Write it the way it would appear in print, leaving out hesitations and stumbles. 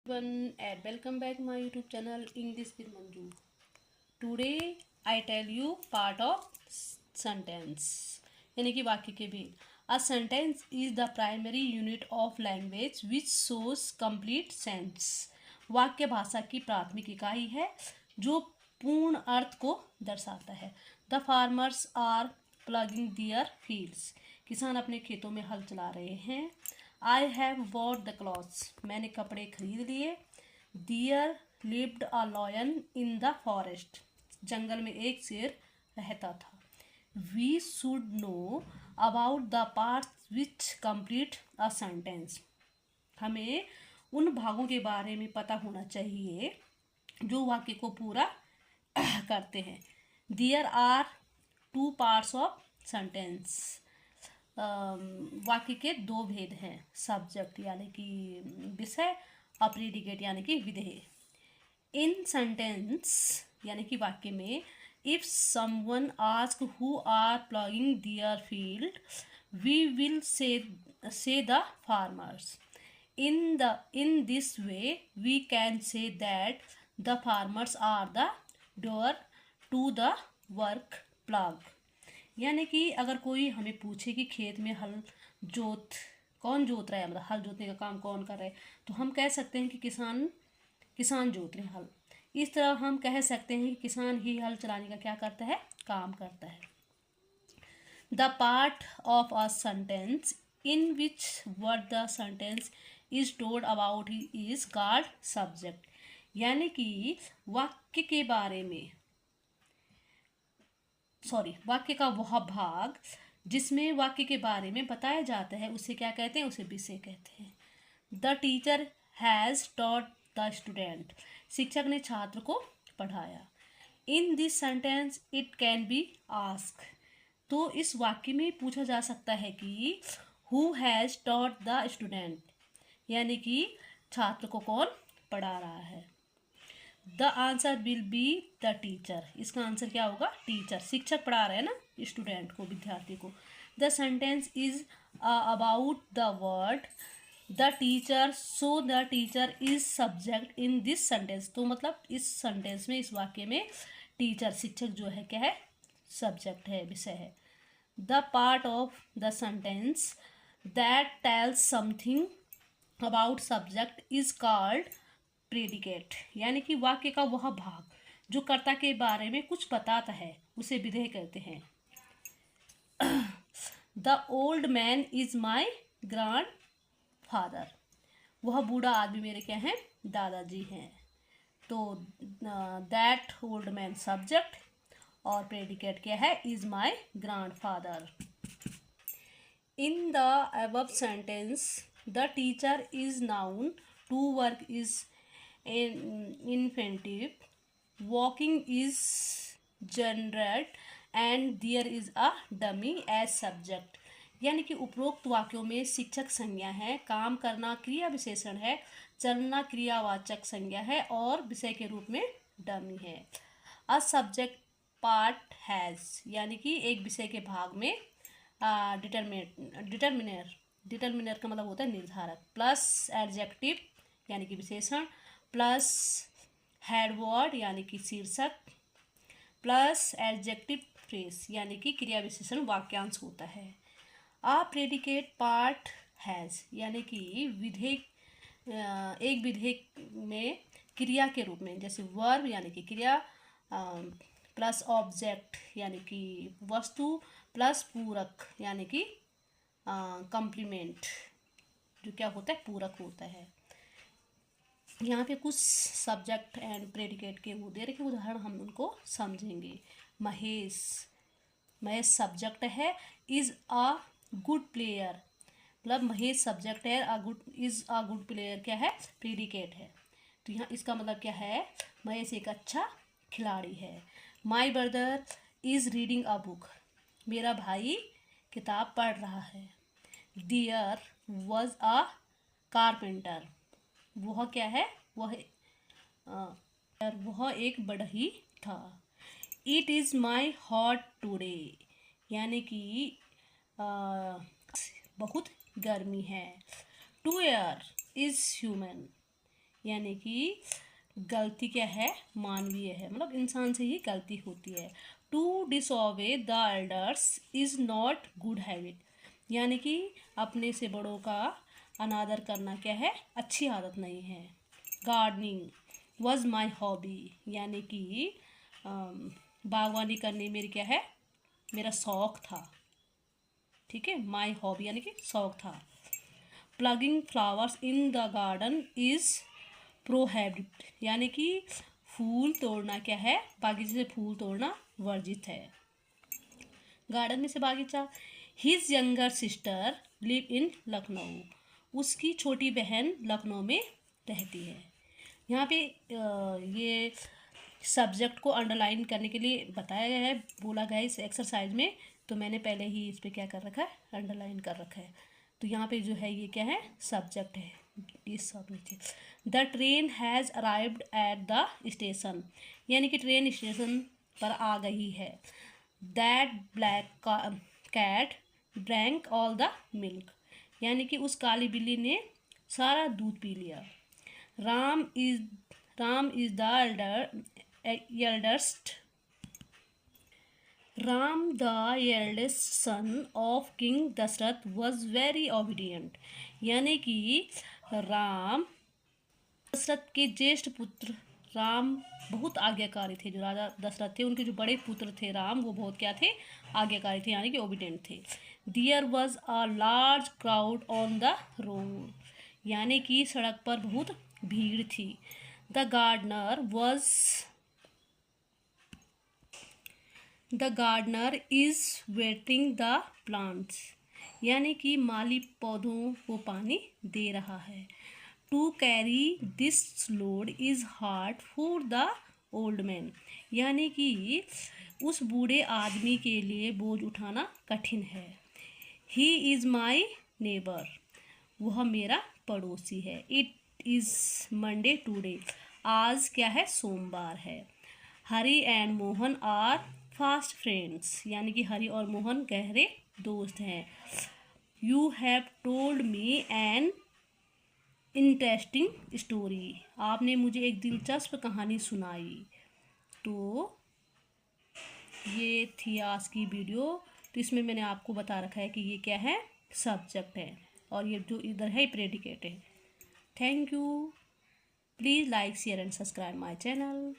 everyone and welcome back my YouTube channel English with Manju. Today I tell you part of sentence यानी कि वाक्य के भेद. A sentence is the primary unit of language which shows complete sense. वाक्य भाषा की प्राथमिक इकाई है जो पूर्ण अर्थ को दर्शाता है. The farmers are plugging their fields. किसान अपने खेतों में हल चला रहे हैं. I have bought the clothes. मैंने कपड़े खरीद लिए. There lived a lion in the forest. जंगल में एक शेर रहता था. We should know about the parts which complete a sentence. हमें उन भागों के बारे में पता होना चाहिए जो वाक्य को पूरा करते हैं. There are two parts of sentence. वाक्य के दो भेद हैं. सब्जेक्ट यानी कि विषय और प्रेडिकेट यानी कि विधेय. इन सेंटेंस यानी कि वाक्य में if someone ask who are ploughing their field we will say the farmers. in this way we can say that the farmers are the doer to the work plug. यानी कि अगर कोई हमें पूछे कि खेत में कौन जोत रहा है, मतलब हल जोतने का काम कौन कर रहा है, तो हम कह सकते हैं कि किसान जोत रहे हैं हल. इस तरह हम कह सकते हैं कि किसान ही हल चलाने का क्या करता है, काम करता है. The part of a sentence in which word the sentence is told about is called subject. यानी कि वाक्य का वह भाग जिसमें वाक्य के बारे में बताया जाता है उसे क्या कहते हैं, उसे विषय कहते हैं. The teacher has taught the student. शिक्षक ने छात्र को पढ़ाया. In this sentence it can be ask. तो इस वाक्य में पूछा जा सकता है कि who has taught the student, यानी कि छात्र को कौन पढ़ा रहा है. The answer will be the teacher. इसका आंसर क्या होगा, टीचर. शिक्षक पढ़ा रहे हैं ना स्टूडेंट को, विद्यार्थी को. The sentence is about the word the teacher, so the teacher is subject in this sentence. तो मतलब इस सेंटेंस में, इस वाक्य में टीचर, शिक्षक जो है क्या है, सब्जेक्ट है, विषय है. The part of the sentence that tells something about subject is called predicate. यानी कि वाक्य का वह भाग जो कर्ता के बारे में कुछ बताता है उसे विधेय कहते हैं. The old man is my grandfather. वह बूढ़ा आदमी मेरे क्या हैं, दादाजी हैं. तो दैट ओल्ड मैन सब्जेक्ट और प्रेडिकेट क्या है, is my grandfather. In the above sentence the teacher is noun, to work is infinitive, walking is gendered and there is a dummy as subject. यानी कि उपरोक्त वाक्यों में शिक्षक संज्ञा है, काम करना क्रिया विशेषण है, चलना क्रियावाचक संज्ञा है और विषय के रूप में डमी है. अ सब्जेक्ट पार्ट हैज़, यानी कि एक विषय के भाग में डिटरमिनर का मतलब होता है निर्धारक, प्लस एडजेक्टिव यानी कि विशेषण, प्लस हेडवर्ड यानी कि शीर्षक, प्लस एडजेक्टिव फ्रेज यानी कि क्रिया विशेषण वाक्यांश होता है. आ प्रेडिकेट पार्ट हैज़, यानी कि एक विधेय में क्रिया के रूप में, जैसे वर्ब यानी कि क्रिया, प्लस ऑब्जेक्ट यानी कि वस्तु, प्लस पूरक यानी कि कम्प्लीमेंट, जो क्या होता है, पूरक होता है. यहाँ पे कुछ सब्जेक्ट एंड प्रेडिकेट के वो दे रखे उदाहरण, हम उनको समझेंगे. महेश सब्जेक्ट है. इज़ अ गुड प्लेयर, मतलब महेश सब्जेक्ट है, इज़ अ गुड प्लेयर क्या है, प्रेडिकेट है. तो यहाँ इसका मतलब क्या है, महेश एक अच्छा खिलाड़ी है. My brother is reading a book. मेरा भाई किताब पढ़ रहा है. There was a carpenter. वह क्या है, वह एक बढ़ई था. It is my hot today, यानी कि बहुत गर्मी है. टू एयर इज़ ह्यूमन, यानी कि गलती क्या है, मानवीय है, मतलब इंसान से ही गलती होती है। To disobey the elders is not good habit, यानी कि अपने से बड़ों का अनादर करना क्या है, अच्छी आदत नहीं है। गार्डनिंग वॉज माई हॉबी, यानी कि बागवानी करनी मेरी क्या है, मेरा शौक़ था। ठीक है, माई हॉबी यानी कि शौक़ था। Plugging flowers in the garden is prohibited, यानी कि फूल तोड़ना क्या है, बागीचे से फूल तोड़ना वर्जित है। गार्डन में से बागीचा। His younger sister live in Lucknow, उसकी छोटी बहन लखनऊ में रहती है। यहाँ पे ये सब्जेक्ट को अंडरलाइन करने के लिए बताया गया है, बोला गया है इस एक्सरसाइज में, तो मैंने पहले ही इस पर क्या कर रखा है, अंडरलाइन कर रखा है। तो यहाँ पे जो है ये क्या है, सब्जेक्ट है। इस सब नीचे the train has arrived at the station, यानी कि ट्रेन स्टेशन पर आ गई है। That black cat drank all the milk, यानी कि उस काली बिल्ली ने सारा दूध पी लिया। Ram is the eldest Ram the eldest son of king Dasharath was very obedient, यानी कि राम दशरथ के ज्येष्ठ पुत्र राम बहुत आज्ञाकारी थे। जो राजा दशरथ थे उनके जो बड़े पुत्र थे राम, वो बहुत क्या थे, आज्ञाकारी थे, यानी कि ओबीडियंट थे। There was a large crowd on the road, यानी कि सड़क पर बहुत भीड़ थी। The gardener is waiting the plants, यानी कि माली पौधों को पानी दे रहा है। To carry this load is hard for the old man, यानी कि उस बूढ़े आदमी के लिए बोझ उठाना कठिन है। ही इज़ माई नेबर, वह मेरा पड़ोसी है। इट इज़ मंडे टूडे, आज क्या है, सोमवार है। Hari and Mohan are fast friends, यानी कि हरी और मोहन गहरे दोस्त हैं। You have told me an interesting story, आपने मुझे एक दिलचस्प कहानी सुनाई। तो ये थी आज की वीडियो। तो इसमें मैंने आपको बता रखा है कि ये क्या है, सब्जेक्ट है, और ये जो इधर है प्रेडिकेट है। Thank you. Please like share and subscribe my channel.